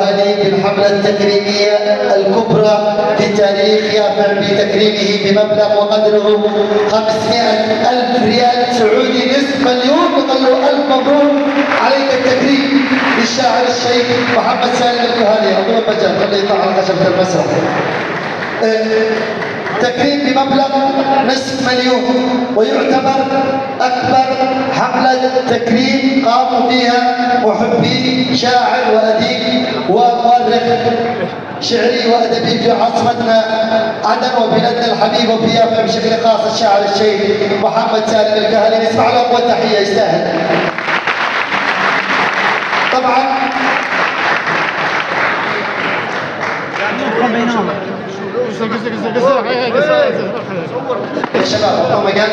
هذه الحملة التكريمية الكبرى في تاريخ يافع بتكريمه بمبلغ وقدره 500,000 ريال سعودي نصف مليون. نقول له ألف مبروك عليك التكريم للشاعر الشيخ محمد سالم الكهاني. أعطوه المجال خليه يطلع على خشبة المسرح. تكريم بمبلغ نصف مليون، ويعتبر أكبر حملة تكريم قاموا بها محبي شاعر وأديب ومؤرخ شعري وأدبي في عاصمتنا عدن وبلادنا الحبيب وفي يافع بشكل خاص الشاعر الشيخ محمد سالم الكهاني. نسمع له أقوى تحية، يستاهل. طبعا يا شباب اعطوا مجال.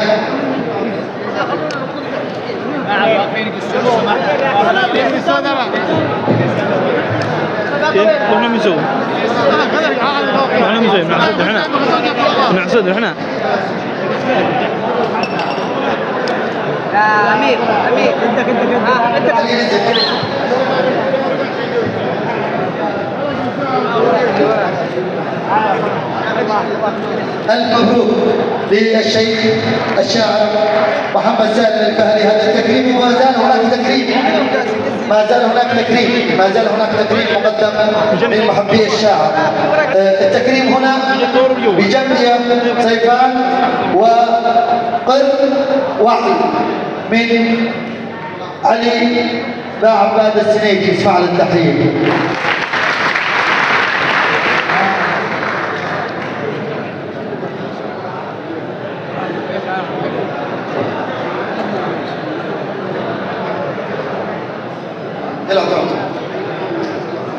احنا بنسوي نعسد احنا يا امير انت ألف مبروك للشيخ الشاعر محمد سالم الكهاني. هذا التكريم وما زال هناك تكريم، ما زال هناك تكريم مقدم من محبي الشاعر. التكريم هنا بجمعية صيفان وقر وعي من علي باعباد السنيدي. اسمع للتحية.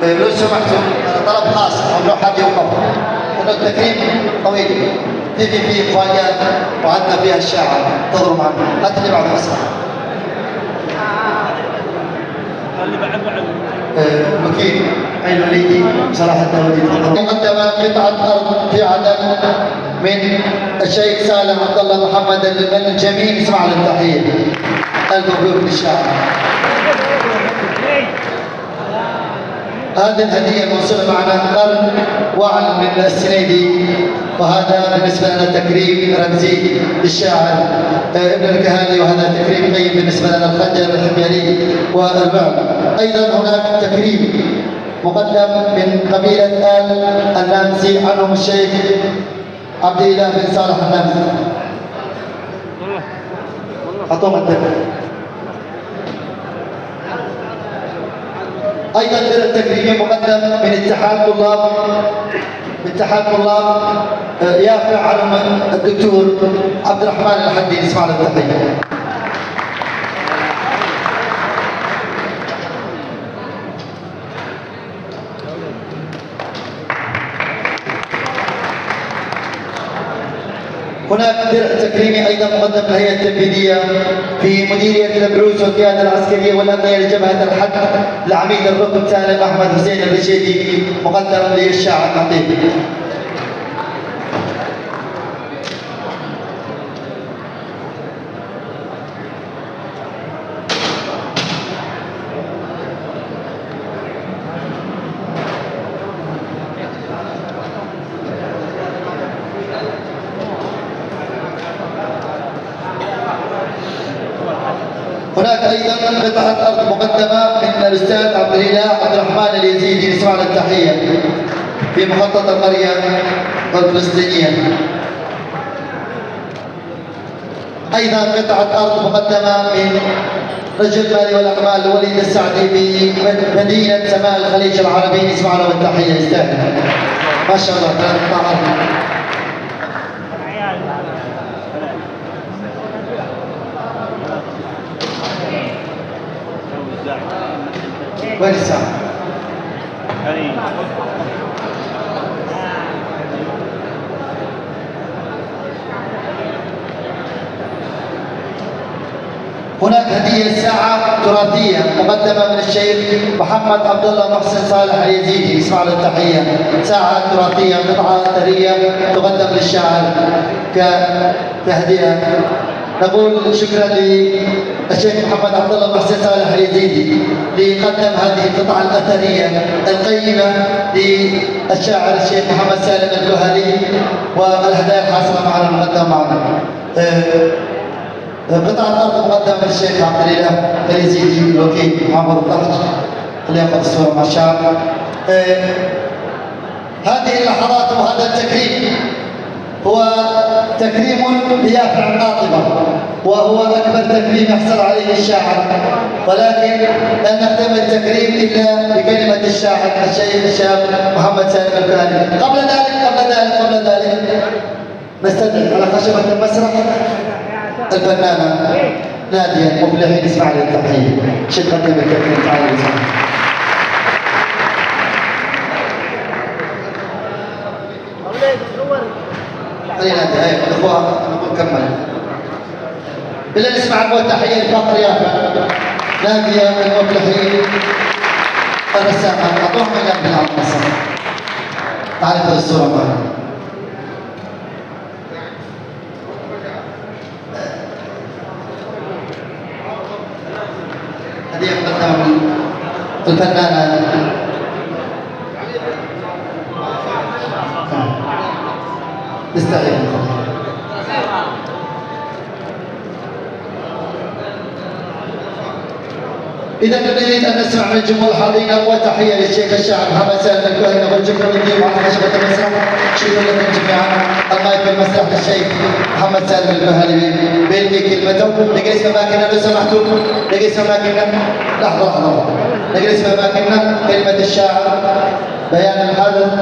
لو سمحتم طلب خاص لو حد يوقف، لأنه التكريم طويل في مفاجأة وعدنا فيها الشاعر. انتظروا معنا، لا تجي بعد المسرح. وكيل عين الوليدي صلاح الدولي. مقدمة قطعة أرض في عدن من الشيخ سالم عبد الله محمد الجميل. اسمع للتحية. ألف مبروك للشاعر. هذه الهدية الموصولة معنا قرن وعل من السنيدي، وهذا بالنسبة لنا تكريم رمزي للشاعر ابن الكهاني، وهذا تكريم طيب بالنسبة لنا الخنجر الحميري والبعض. أيضا هناك تكريم مقدم من قبيلة آل النامسي عنهم الشيخ عبد الله بن صالح النامسي. أعطوهم التكريم. أيضا التكريم مقدم من اتحاد طلاب يافع عنهم الدكتور عبد الرحمن الحدي. اسمع للتحية. هناك درع تكريمي ايضا مقدم للهيئه التنفيذيه في مديريه البعوث والقياده العسكريه والامنيه لجبهه الحق لعميد الركن سالم احمد حسين الرشيدي، مقدم للشاعر الخطيب. هناك ايضا قطعه ارض مقدمه من الاستاذ عبد الاله عبد الرحمن اليزيدي. نسمع له التحيه في مخطط القريه الفلسطينيه. ايضا قطعه ارض مقدمه من رجل المال والاعمال وليد السعدي في مدينه سماء الخليج العربي. نسمع له التحيه، يستاهل. ما شاء الله قطعه ارض. وين الساعة؟ هناك هدية ساعة تراثية مقدمة من الشيخ محمد عبد الله محسن صالح اليزيدي. اسمع له التحية. ساعة تراثية، قطعة أثرية تقدم للشاعر كتهدئة نقول شكرا للشيخ محمد عبد الله محسن صالح اليزيدي لقدم هذه القطعة الأثرية القيمة للشاعر الشيخ محمد سالم الكهلي، والهدايا الحاصلة معنا المقدم معنا. قطعة أرض مقدمة للشيخ عبد الإله اليزيدي الوكيل محمد الضحج اللي يأخذ الصورة مع الشعب. هذه اللحظات وهذا التكريم هو تكريم ليافع القاطبة، وهو أكبر تكريم يحصل عليه الشاعر، ولكن لن نختم التكريم إلا بكلمة الشاعر الشيخ الشاب محمد سالم الكهلي. قبل ذلك نستدعي على خشبة المسرح الفنانة نادية المفلحين اسمع لي التحية. شكرا لك تعالى. خلينا ننتهي اخوان نكمل. بالله نسمع التحيه لفقر يافع ناديه المفلحين الرسامه. اعطوهم مكان في العرض الصغير. تعال خذ الصوره معنا. هذه مقدمه الفنانه استعين. إذا نريد أن نسمع من الجمهور الحاضرين أول تحية للشيخ الشاعر محمد سالم الكهلي. نقول شكرا للضيوف على خشبة المسرح. شكرا لكم جميعا. المايك في المسرح للشيخ محمد سالم الكهلي بيلقي كلمته. نجلس في أماكننا لو سمحتوا. نجلس في أماكننا. لحظة. نجلس في أماكننا. كلمة الشاعر بيان الحدث.